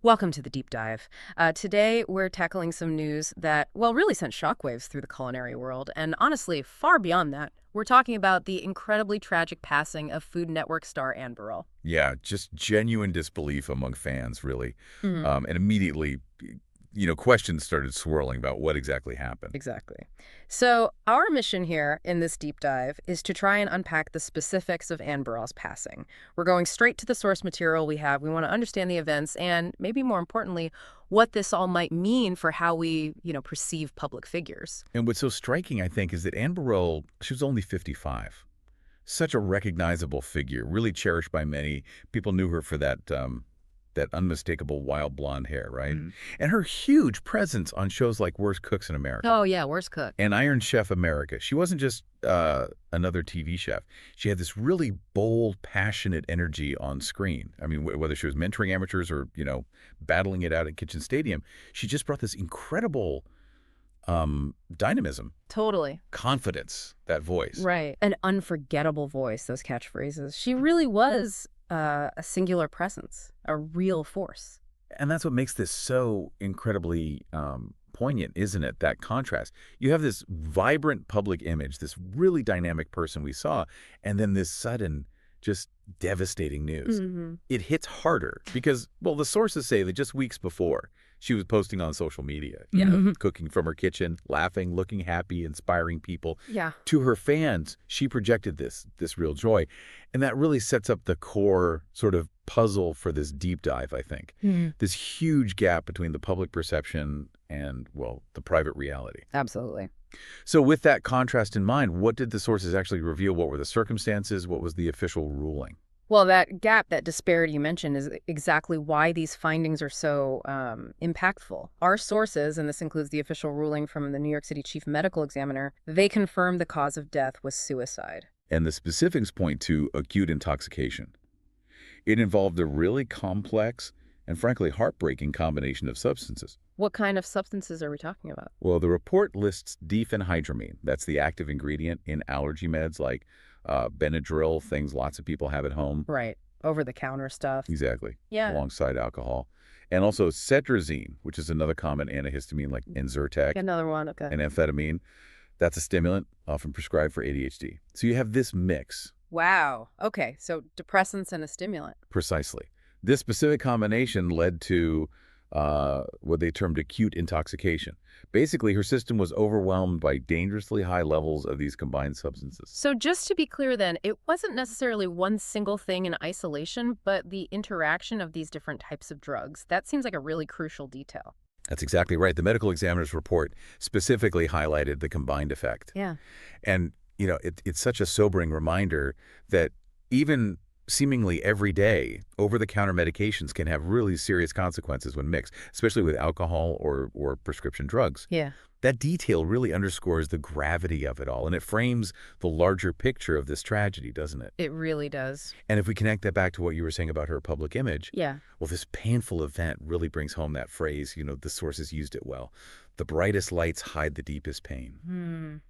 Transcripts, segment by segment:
Welcome to the deep dive. Today, we're tackling some news that, well, really sent shockwaves through the culinary world. And honestly, far beyond that, we're talking about the incredibly tragic passing of Food Network star Anne Burrell. Yeah, just genuine disbelief among fans, really. Mhm. And immediately, questions started swirling about what exactly happened. Exactly. So, our mission here in this deep dive is to try and unpack the specifics of Anne Burrell's passing. We're going straight to the source material we have. We want to understand the events and, maybe more importantly, what this all might mean for how we, perceive public figures. And what's so striking, I think, is that Anne Burrell, she was only 55. Such a recognizable figure, really cherished by many. People knew her for that unmistakable wild blonde hair, right? Mhm. And her huge presence on shows like Worst Cooks in America Oh, yeah, worst cook. and Iron Chef America. She wasn't just another TV chef. She had this really bold, passionate energy on screen. I mean, whether she was mentoring amateurs or, battling it out at Kitchen Stadium, she just brought this incredible dynamism, Totally. confidence, that voice. Right. An unforgettable voice, those catchphrases. She really was a singular presence, a real force. And that's what makes this so incredibly poignant, isn't it? That contrast. You have this vibrant public image, this really dynamic person we saw, and then this sudden, just devastating news. Hmm. It hits harder because, well, the sources say that just weeks before, she was posting on social media, Yeah. Mhm. cooking from her kitchen, laughing, looking happy, inspiring people. Yeah. To her fans, she projected this real joy. And that really sets up the core sort of puzzle for this deep dive, I think. Mhm. This huge gap between the public perception and, well, the private reality. Absolutely. So with that contrast in mind, what did the sources actually reveal? What were the circumstances? What was the official ruling? Well, that gap, that disparity you mentioned, is exactly why these findings are so impactful. Our sources, and this includes the official ruling from the New York City Chief Medical Examiner, they confirmed the cause of death was suicide. And the specifics point to acute intoxication. It involved a really complex and frankly heartbreaking combination of substances. What kind of substances are we talking about? Well, the report lists diphenhydramine. That's the active ingredient in allergy meds like Benadryl, things lots of people have at home. Right. Over-the-counter stuff. Exactly. Yeah. Alongside alcohol. And also cetrazine, which is another common antihistamine like Nzyrtec Another one. Okay. and amphetamine. That's a stimulant, often prescribed for ADHD. So you have this mix. Wow. Okay. So depressants and a stimulant. Precisely. This specific combination led to what they termed acute intoxication. Basically, her system was overwhelmed by dangerously high levels of these combined substances. So just to be clear then, it wasn't necessarily one single thing in isolation, but the interaction of these different types of drugs. That seems like a really crucial detail. That's exactly right. The medical examiner's report specifically highlighted the combined effect. Yeah. And, it's such a sobering reminder that even seemingly every day, over-the-counter medications can have really serious consequences when mixed, especially with alcohol or prescription drugs. Yeah. That detail really underscores the gravity of it all, and it frames the larger picture of this tragedy, doesn't it? It really does. And if we connect that back to what you were saying about her public image, Yeah. well, this painful event really brings home that phrase, the sources used it well. The brightest lights hide the deepest pain.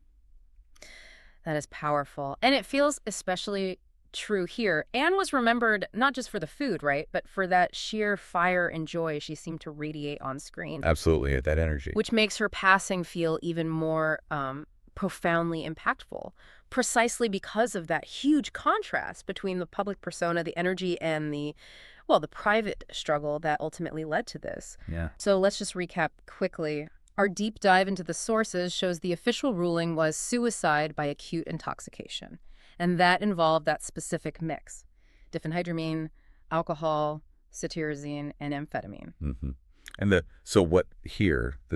That is powerful. And it feels especially true here. Anne was remembered not just for the food, right? But for that sheer fire and joy she seemed to radiate on screen, Absolutely, that energy. which makes her passing feel even more profoundly impactful, precisely because of that huge contrast between the public persona, the energy, and the private struggle that ultimately led to this. Yeah. So let's just recap quickly. Our deep dive into the sources shows the official ruling was suicide by acute intoxication, and that involved that specific mix: diphenhydramine, alcohol, cetirizine, and amphetamine. hmm And the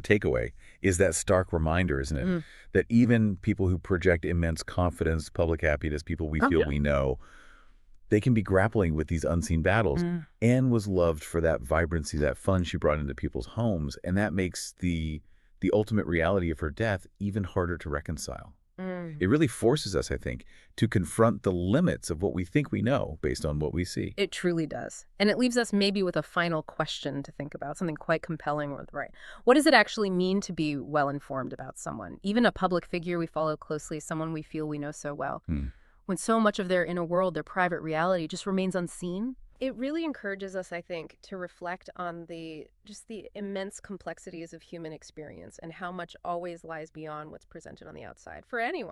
takeaway is that stark reminder, isn't it? That even people who project immense confidence, public happiness, people we feel Yeah. we know, they can be grappling with these unseen battles. Anne was loved for that vibrancy, that fun she brought into people's homes, and that makes the ultimate reality of her death even harder to reconcile. It really forces us, I think, to confront the limits of what we think we know based on what we see. It truly does. And it leaves us maybe with a final question to think about, something quite compelling, right? What does it actually mean to be well-informed about someone, even a public figure we follow closely, someone we feel we know so well, when so much of their inner world, their private reality, just remains unseen? It really encourages us, I think, to reflect on the immense complexities of human experience and how much always lies beyond what's presented on the outside for anyone.